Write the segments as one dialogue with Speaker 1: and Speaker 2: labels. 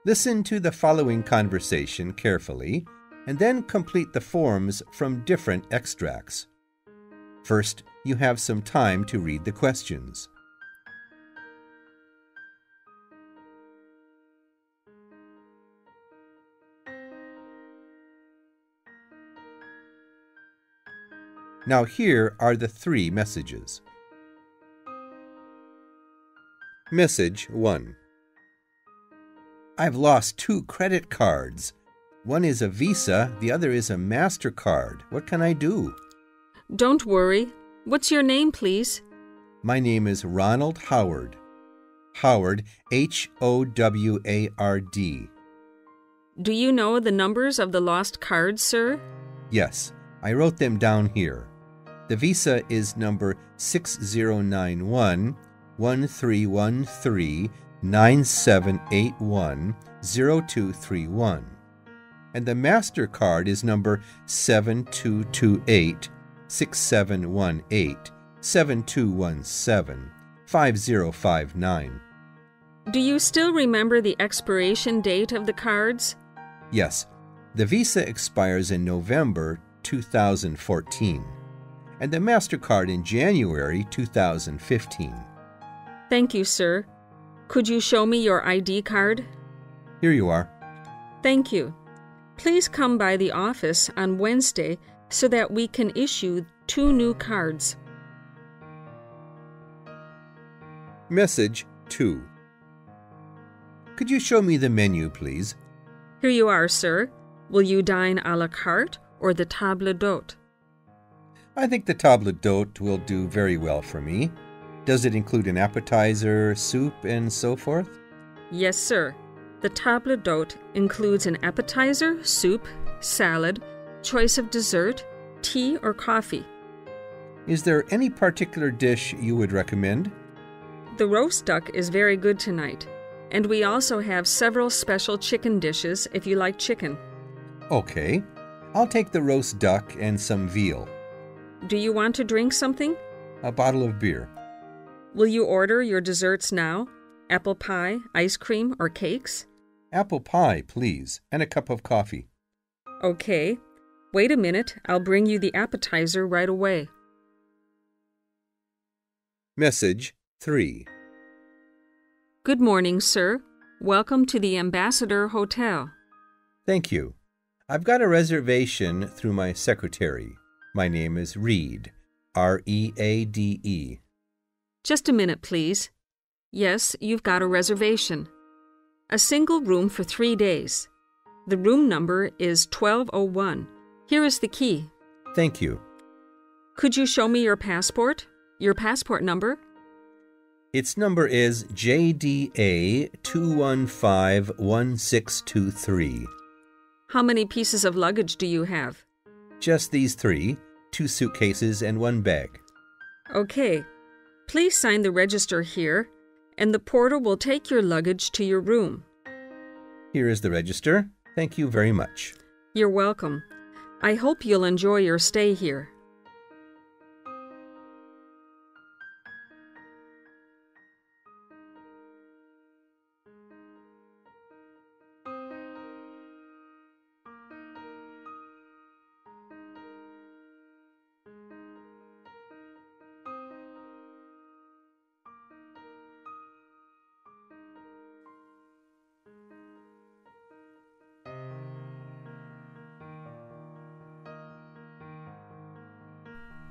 Speaker 1: Listen to the following conversation carefully and then complete the forms from different extracts. First, you have some time to read the questions. Now here are the 3 messages. Message 1. I've lost 2 credit cards. One is a Visa, the other is a MasterCard. What can I do?
Speaker 2: Don't worry. What's your name, please?
Speaker 1: My name is Ronald Howard. Howard, Howard.
Speaker 2: Do you know the numbers of the lost cards, sir?
Speaker 1: Yes, I wrote them down here. The Visa is number 6091 1313 9781 0231. And the MasterCard is number 7228 6718 7217 5059.
Speaker 2: Do you still remember the expiration date of the cards?
Speaker 1: Yes, the Visa expires in November 2014, and the MasterCard in January 2015.
Speaker 2: Thank you, sir. Could you show me your ID card?
Speaker 1: Here you are.
Speaker 2: Thank you. Please come by the office on Wednesday so that we can issue 2 new cards.
Speaker 1: Message 2. Could you show me the menu, please?
Speaker 2: Here you are, sir. Will you dine à la carte or the table d'hôte?
Speaker 1: I think the table d'hôte will do very well for me. Does it include an appetizer, soup, and so forth?
Speaker 2: Yes, sir. The table d'hôte includes an appetizer, soup, salad, choice of dessert, tea, or coffee.
Speaker 1: Is there any particular dish you would recommend?
Speaker 2: The roast duck is very good tonight, and we also have several special chicken dishes if you like chicken.
Speaker 1: Okay, I'll take the roast duck and some veal.
Speaker 2: Do you want to drink something?
Speaker 1: A bottle of beer.
Speaker 2: Will you order your desserts now? Apple pie, ice cream, or cakes?
Speaker 1: Apple pie, please, and a cup of coffee.
Speaker 2: Okay. Wait a minute, I'll bring you the appetizer right away.
Speaker 1: Message 3.
Speaker 2: Good morning, sir. Welcome to the Ambassador Hotel.
Speaker 1: Thank you. I've got a reservation through my secretary. My name is Reed, Reade.
Speaker 2: Just a minute, please. Yes, you've got a reservation. A single room for 3 days. The room number is 1201. Here is the key.
Speaker 1: Thank you.
Speaker 2: Could you show me your passport? Your passport number?
Speaker 1: Its number is JDA 2151623.
Speaker 2: How many pieces of luggage do you have?
Speaker 1: Just these 3, 2 suitcases and 1 bag.
Speaker 2: Okay. Please sign the register here, and the porter will take your luggage to your room.
Speaker 1: Here is the register. Thank you very much.
Speaker 2: You're welcome. I hope you'll enjoy your stay here.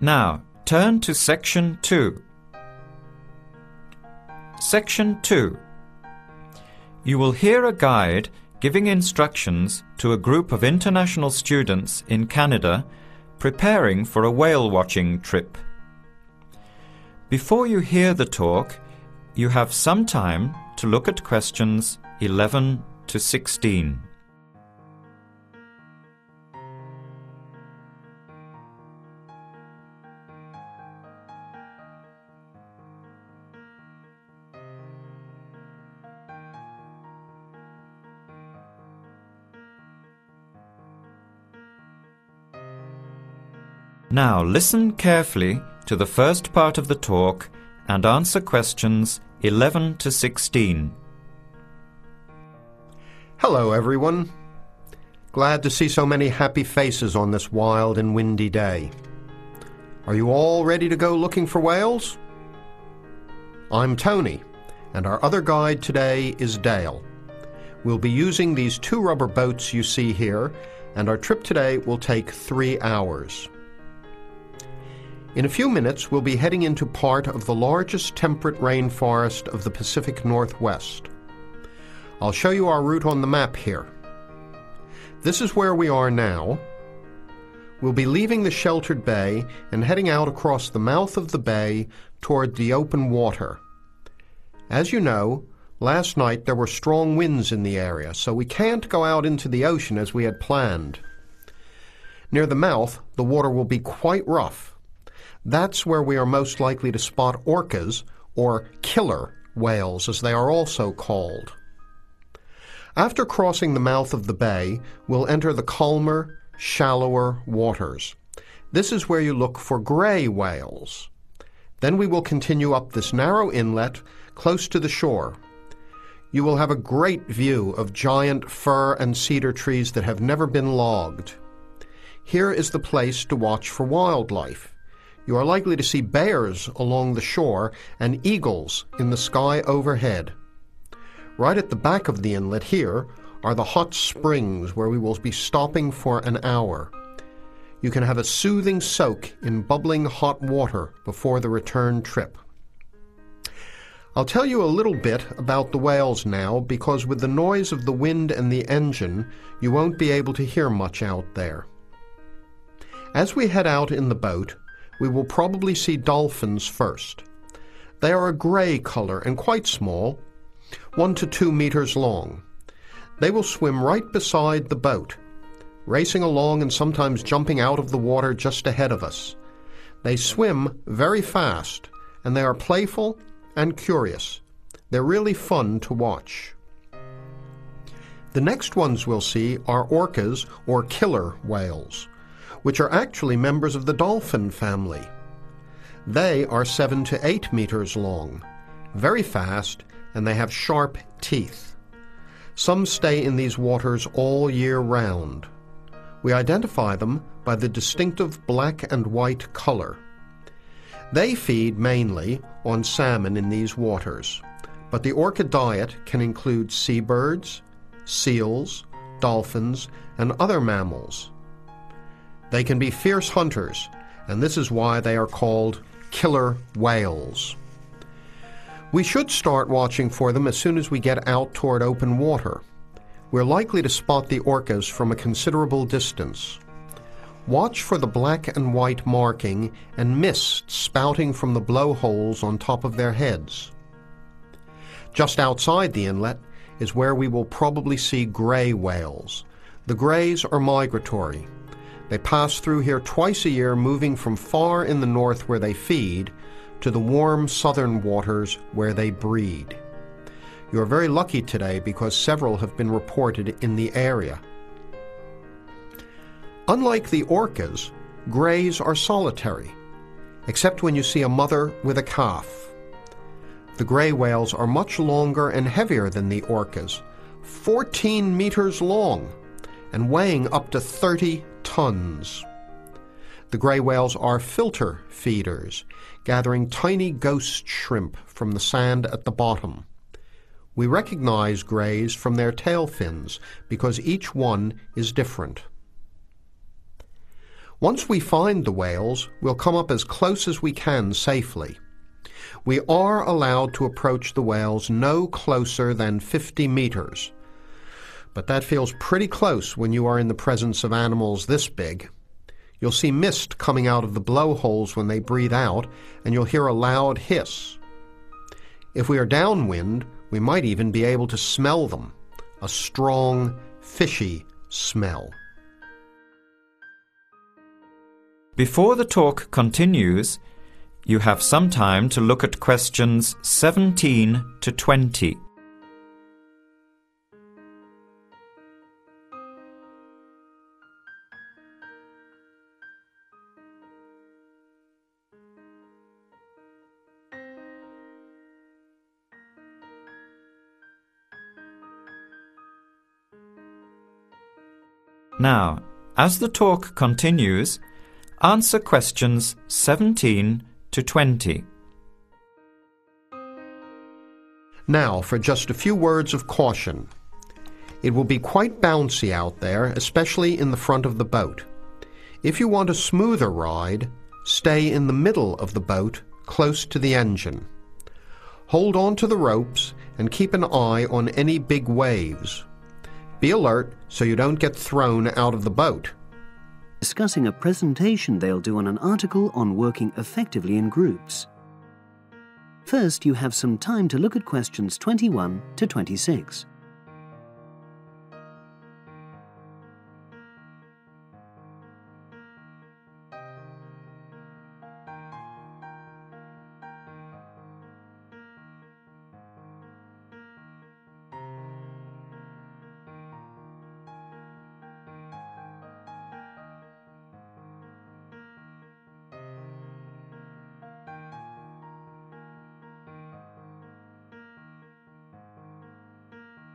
Speaker 3: Now, turn to Section 2. Section 2. You will hear a guide giving instructions to a group of international students in Canada preparing for a whale-watching trip. Before you hear the talk, you have some time to look at questions 11 to 16. Now listen carefully to the first part of the talk and answer questions 11 to 16.
Speaker 4: Hello, everyone. Glad to see so many happy faces on this wild and windy day. Are you all ready to go looking for whales? I'm Tony, and our other guide today is Dale. We'll be using these 2 rubber boats you see here, and our trip today will take 3 hours. In a few minutes, we'll be heading into part of the largest temperate rainforest of the Pacific Northwest. I'll show you our route on the map here. This is where we are now. We'll be leaving the sheltered bay and heading out across the mouth of the bay toward the open water. As you know, last night there were strong winds in the area, so we can't go out into the ocean as we had planned. Near the mouth, the water will be quite rough. That's where we are most likely to spot orcas, or killer whales as they are also called. After crossing the mouth of the bay, we'll enter the calmer, shallower waters. This is where you look for gray whales. Then we will continue up this narrow inlet close to the shore. You will have a great view of giant fir and cedar trees that have never been logged. Here is the place to watch for wildlife. You are likely to see bears along the shore and eagles in the sky overhead. Right at the back of the inlet here are the hot springs where we will be stopping for an hour. You can have a soothing soak in bubbling hot water before the return trip. I'll tell you a little bit about the whales now, because with the noise of the wind and the engine, you won't be able to hear much out there. As we head out in the boat, we will probably see dolphins first. They are a gray color and quite small, 1 to 2 meters long. They will swim right beside the boat, racing along and sometimes jumping out of the water just ahead of us. They swim very fast, and they are playful and curious. They're really fun to watch. The next ones we'll see are orcas, or killer whales, which are actually members of the dolphin family. They are 7 to 8 meters long, very fast, and they have sharp teeth. Some stay in these waters all year round. We identify them by the distinctive black and white color. They feed mainly on salmon in these waters, but the orca diet can include seabirds, seals, dolphins, and other mammals. They can be fierce hunters, and this is why they are called killer whales. We should start watching for them as soon as we get out toward open water. We're likely to spot the orcas from a considerable distance. Watch for the black and white marking and mist spouting from the blowholes on top of their heads. Just outside the inlet is where we will probably see gray whales. The grays are migratory. They pass through here twice a year, moving from far in the north where they feed to the warm southern waters where they breed. You are very lucky today because several have been reported in the area. Unlike the orcas, grays are solitary, except when you see a mother with a calf. The gray whales are much longer and heavier than the orcas, 14 meters long, and weighing up to 30 tons. The gray whales are filter feeders, gathering tiny ghost shrimp from the sand at the bottom. We recognize grays from their tail fins because each one is different. Once we find the whales, we'll come up as close as we can safely. We are allowed to approach the whales no closer than 50 meters, but that feels pretty close when you are in the presence of animals this big. You'll see mist coming out of the blowholes when they breathe out, and you'll hear a loud hiss. If we are downwind, we might even be able to smell them, a strong, fishy smell.
Speaker 3: Before the talk continues, you have some time to look at questions 17 to 20. Now, as the talk continues, answer questions 17 to 20.
Speaker 4: Now for just a few words of caution. It will be quite bouncy out there, especially in the front of the boat. If you want a smoother ride, stay in the middle of the boat, close to the engine. Hold on to the ropes and keep an eye on any big waves. Be alert so you don't get thrown out of the boat.
Speaker 5: Discussing a presentation they'll do on an article on working effectively in groups. First, you have some time to look at questions 21 to 26.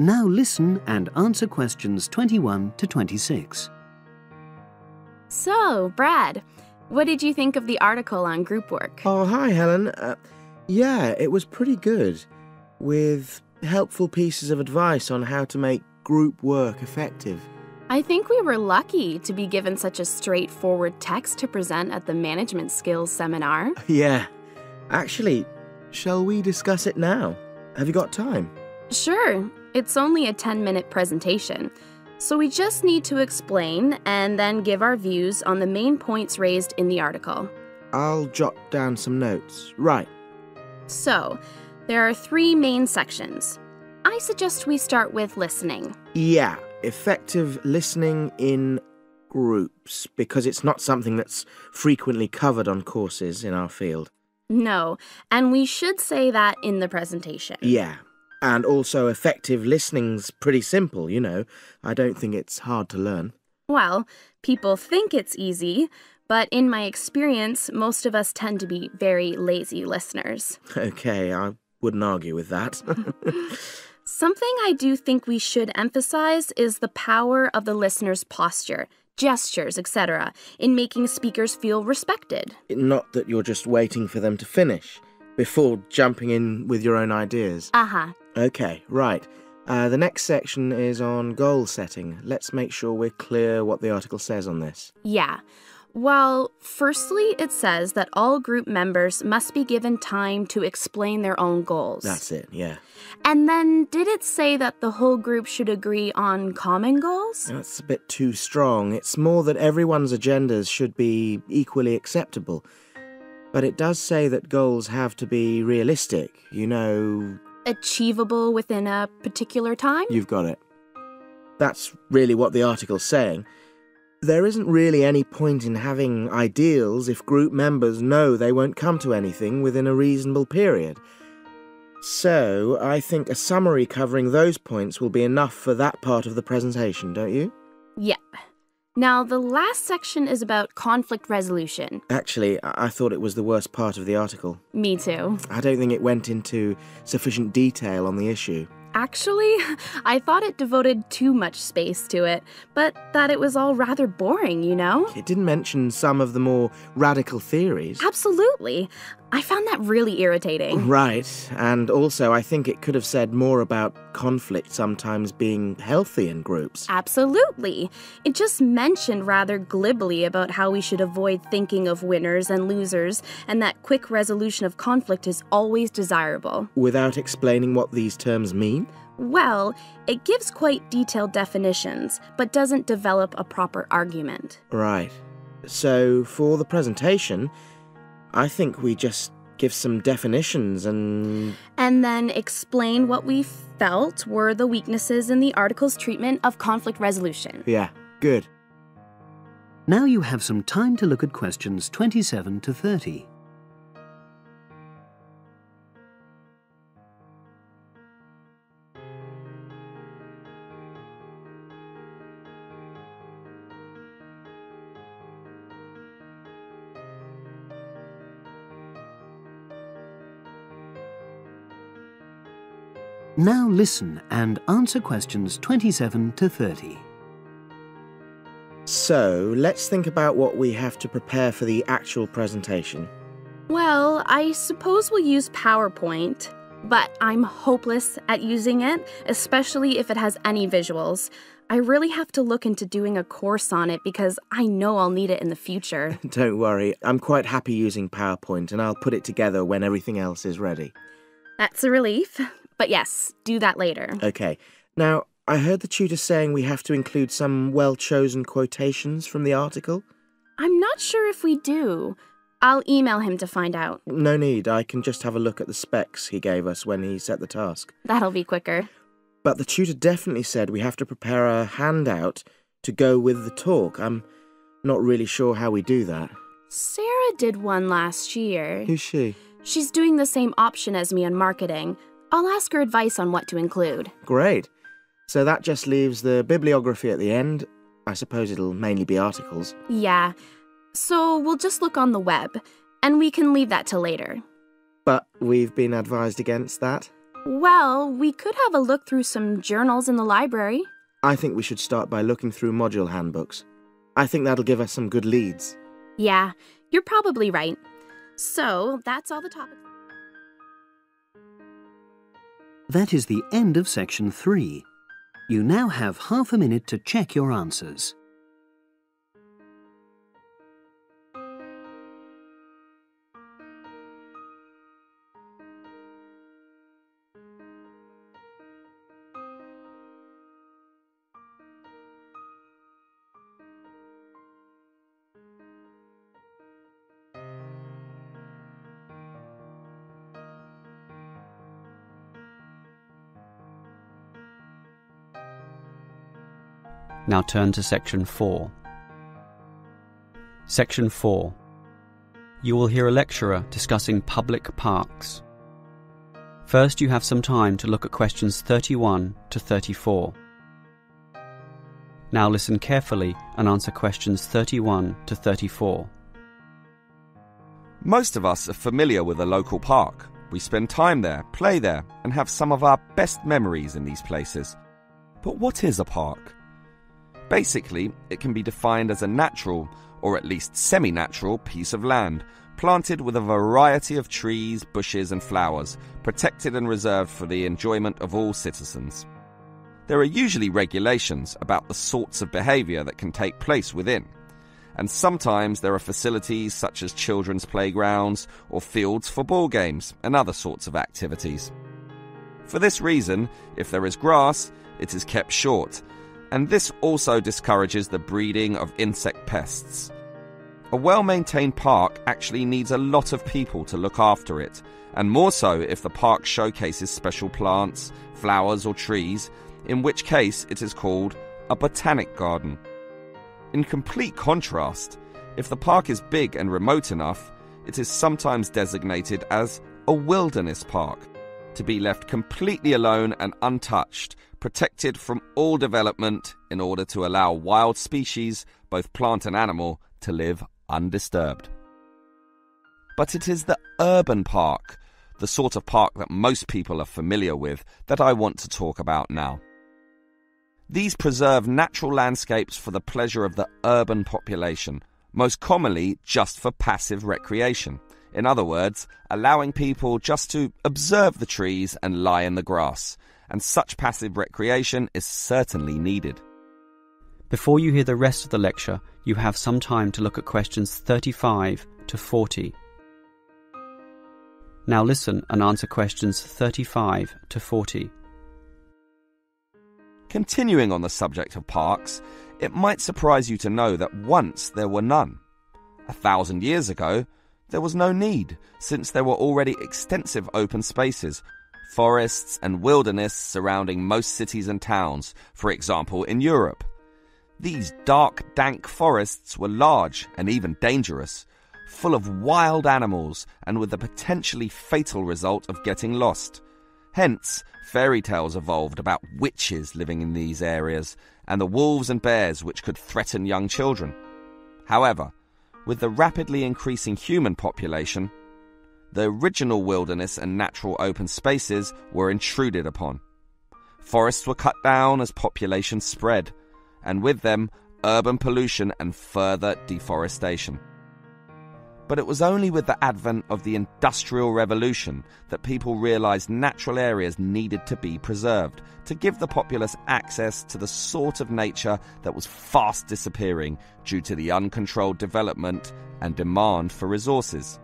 Speaker 5: Now listen and answer questions 21 to 26.
Speaker 6: So, Brad, what did you think of the article on group work?
Speaker 7: Oh, hi, Helen. Yeah, it was pretty good, with helpful pieces of advice on how to make group work effective.
Speaker 6: I think we were lucky to be given such a straightforward text to present at the management skills seminar.
Speaker 7: Yeah. Actually, shall we discuss it now? Have you got time?
Speaker 6: Sure. It's only a 10-minute presentation, so we just need to explain and then give our views on the main points raised in the article.
Speaker 7: I'll jot down some notes. Right.
Speaker 6: So, there are 3 main sections. I suggest we start with listening.
Speaker 7: Yeah, effective listening in groups, because it's not something that's frequently covered on courses in our field.
Speaker 6: No, and we should say that in the presentation.
Speaker 7: Yeah. And also effective listening's pretty simple, you know. I don't think it's hard to learn.
Speaker 6: Well, people think it's easy, but in my experience, most of us tend to be very lazy listeners.
Speaker 7: Okay, I wouldn't argue with that.
Speaker 6: Something I do think we should emphasize is the power of the listener's posture, gestures, etc., in making speakers feel respected.
Speaker 7: Not that you're just waiting for them to finish before jumping in with your own ideas.
Speaker 6: Uh-huh.
Speaker 7: Okay, right. The next section is on goal setting. Let's make sure we're clear what the article says on this.
Speaker 6: Yeah. Well, firstly, it says that all group members must be given time to explain their own goals.
Speaker 7: That's it, yeah.
Speaker 6: And then, did it say that the whole group should agree on common goals?
Speaker 7: That's a bit too strong. It's more that everyone's agendas should be equally acceptable. But it does say that goals have to be realistic, you know...
Speaker 6: Achievable within a particular time?
Speaker 7: You've got it. That's really what the article's saying. There isn't really any point in having ideals if group members know they won't come to anything within a reasonable period. So, I think a summary covering those points will be enough for that part of the presentation, don't you?
Speaker 6: Yep. Now, the last section is about conflict resolution.
Speaker 7: Actually, I thought it was the worst part of the article.
Speaker 6: Me too.
Speaker 7: I don't think it went into sufficient detail on the issue.
Speaker 6: Actually, I thought it devoted too much space to it, but that it was all rather boring, you know?
Speaker 7: It didn't mention some of the more radical theories.
Speaker 6: Absolutely. I found that really irritating.
Speaker 7: Right, and also I think it could have said more about conflict sometimes being healthy in groups.
Speaker 6: Absolutely. It just mentioned rather glibly about how we should avoid thinking of winners and losers, and that quick resolution of conflict is always desirable.
Speaker 7: Without explaining what these terms mean?
Speaker 6: Well, it gives quite detailed definitions, but doesn't develop a proper argument.
Speaker 7: Right. So, for the presentation, I think we just give some definitions and
Speaker 6: then explain what we felt were the weaknesses in the article's treatment of conflict resolution.
Speaker 7: Yeah, good.
Speaker 5: Now you have some time to look at questions 27 to 30. Now listen and answer questions 27 to 30.
Speaker 7: So, let's think about what we have to prepare for the actual presentation.
Speaker 6: Well, I suppose we'll use PowerPoint, but I'm hopeless at using it, especially if it has any visuals. I really have to look into doing a course on it because I know I'll need it in the future.
Speaker 7: Don't worry, I'm quite happy using PowerPoint and I'll put it together when everything else is ready.
Speaker 6: That's a relief. But yes, do that later.
Speaker 7: Okay. Now, I heard the tutor saying we have to include some well-chosen quotations from the article.
Speaker 6: I'm not sure if we do. I'll email him to find out.
Speaker 7: No need, I can just have a look at the specs he gave us when he set the task.
Speaker 6: That'll be quicker.
Speaker 7: But the tutor definitely said we have to prepare a handout to go with the talk. I'm not really sure how we do that.
Speaker 6: Sarah did one last year.
Speaker 7: Who's she?
Speaker 6: She's doing the same option as me on marketing. I'll ask her advice on what to include.
Speaker 7: Great. So that just leaves the bibliography at the end. I suppose it'll mainly be articles.
Speaker 6: Yeah. So we'll just look on the web, and we can leave that till later.
Speaker 7: But we've been advised against that.
Speaker 6: Well, we could have a look through some journals in the library.
Speaker 7: I think we should start by looking through module handbooks. I think that'll give us some good leads.
Speaker 6: Yeah, you're probably right. So, that's all the topics.
Speaker 5: That is the end of section 3. You now have half a minute to check your answers.
Speaker 8: Now turn to Section 4. Section 4. You will hear a lecturer discussing public parks. First, you have some time to look at questions 31 to 34. Now listen carefully and answer questions 31 to 34.
Speaker 9: Most of us are familiar with a local park. We spend time there, play there, and have some of our best memories in these places. But what is a park? Basically, it can be defined as a natural, or at least semi-natural, piece of land, planted with a variety of trees, bushes and flowers, protected and reserved for the enjoyment of all citizens. There are usually regulations about the sorts of behaviour that can take place within, and sometimes there are facilities such as children's playgrounds or fields for ball games and other sorts of activities. For this reason, if there is grass, it is kept short, and this also discourages the breeding of insect pests. A well-maintained park actually needs a lot of people to look after it, and more so if the park showcases special plants, flowers or trees, in which case it is called a botanic garden. In complete contrast, if the park is big and remote enough, it is sometimes designated as a wilderness park, to be left completely alone and untouched, protected from all development in order to allow wild species, both plant and animal, to live undisturbed. But it is the urban park, the sort of park that most people are familiar with, that I want to talk about now. These preserve natural landscapes for the pleasure of the urban population, most commonly just for passive recreation. In other words, allowing people just to observe the trees and lie in the grass. And such passive recreation is certainly needed.
Speaker 8: Before you hear the rest of the lecture, you have some time to look at questions 35 to 40. Now listen and answer questions 35 to 40.
Speaker 9: Continuing on the subject of parks, it might surprise you to know that once there were none. 1,000 years ago, there was no need, since there were already extensive open spaces, forests and wilderness surrounding most cities and towns, for example in Europe. These dark, dank forests were large and even dangerous, full of wild animals and with the potentially fatal result of getting lost. Hence, fairy tales evolved about witches living in these areas and the wolves and bears which could threaten young children. However, with the rapidly increasing human population, the original wilderness and natural open spaces were intruded upon. Forests were cut down as population spread, and with them, urban pollution and further deforestation. But it was only with the advent of the Industrial Revolution that people realised natural areas needed to be preserved to give the populace access to the sort of nature that was fast disappearing due to the uncontrolled development and demand for resources.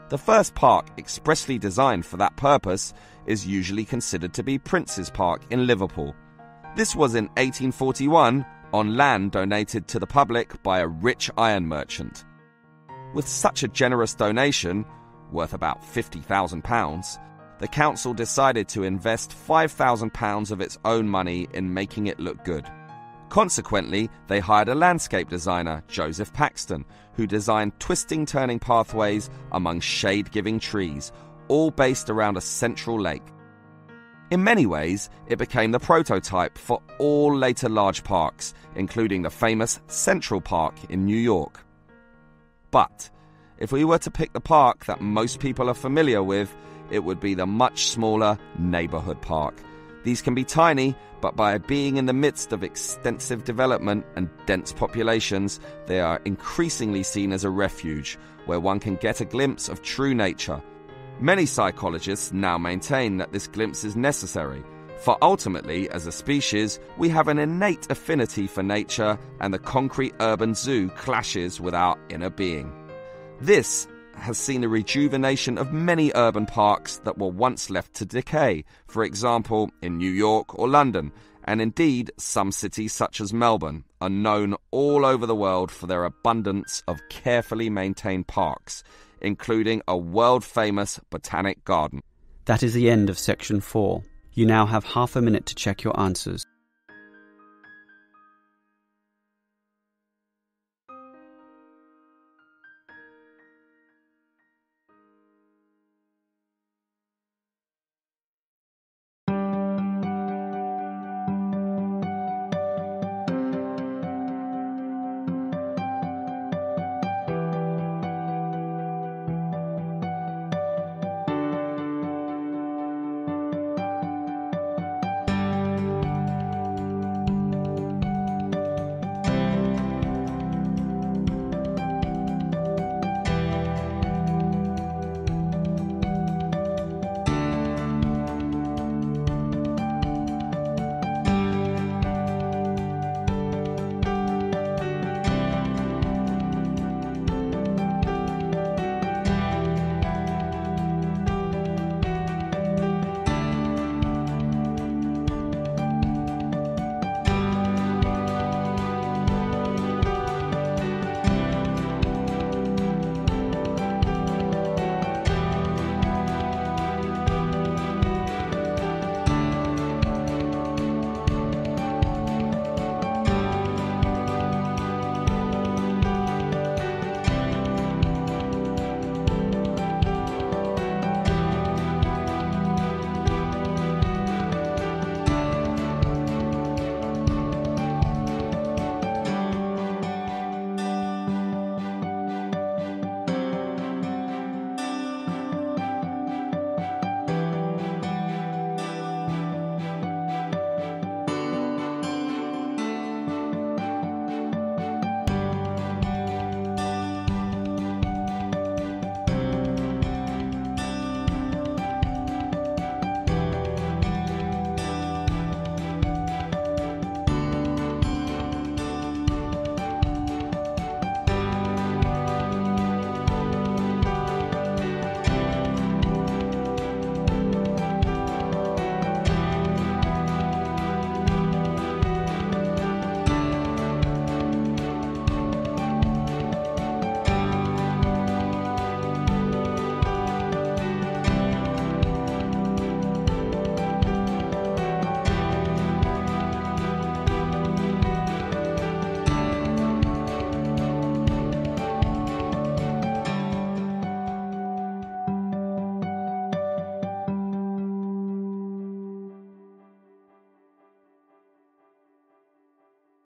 Speaker 9: The first park expressly designed for that purpose is usually considered to be Prince's Park in Liverpool. This was in 1841 on land donated to the public by a rich iron merchant. With such a generous donation, worth about £50,000, the council decided to invest £5,000 of its own money in making it look good. Consequently, they hired a landscape designer, Joseph Paxton, who designed twisting turning pathways among shade-giving trees, all based around a central lake. In many ways, it became the prototype for all later large parks, including the famous Central Park in New York. But if we were to pick the park that most people are familiar with, it would be the much smaller neighbourhood park. These can be tiny, but by being in the midst of extensive development and dense populations, they are increasingly seen as a refuge where one can get a glimpse of true nature. Many psychologists now maintain that this glimpse is necessary, for ultimately, as a species, we have an innate affinity for nature, and the concrete urban zoo clashes with our inner being. This has seen the rejuvenation of many urban parks that were once left to decay, for example, in New York or London, and indeed some cities such as Melbourne are known all over the world for their abundance of carefully maintained parks, including a world-famous botanic garden.
Speaker 8: That is the end of section 4. You now have half a minute to check your answers.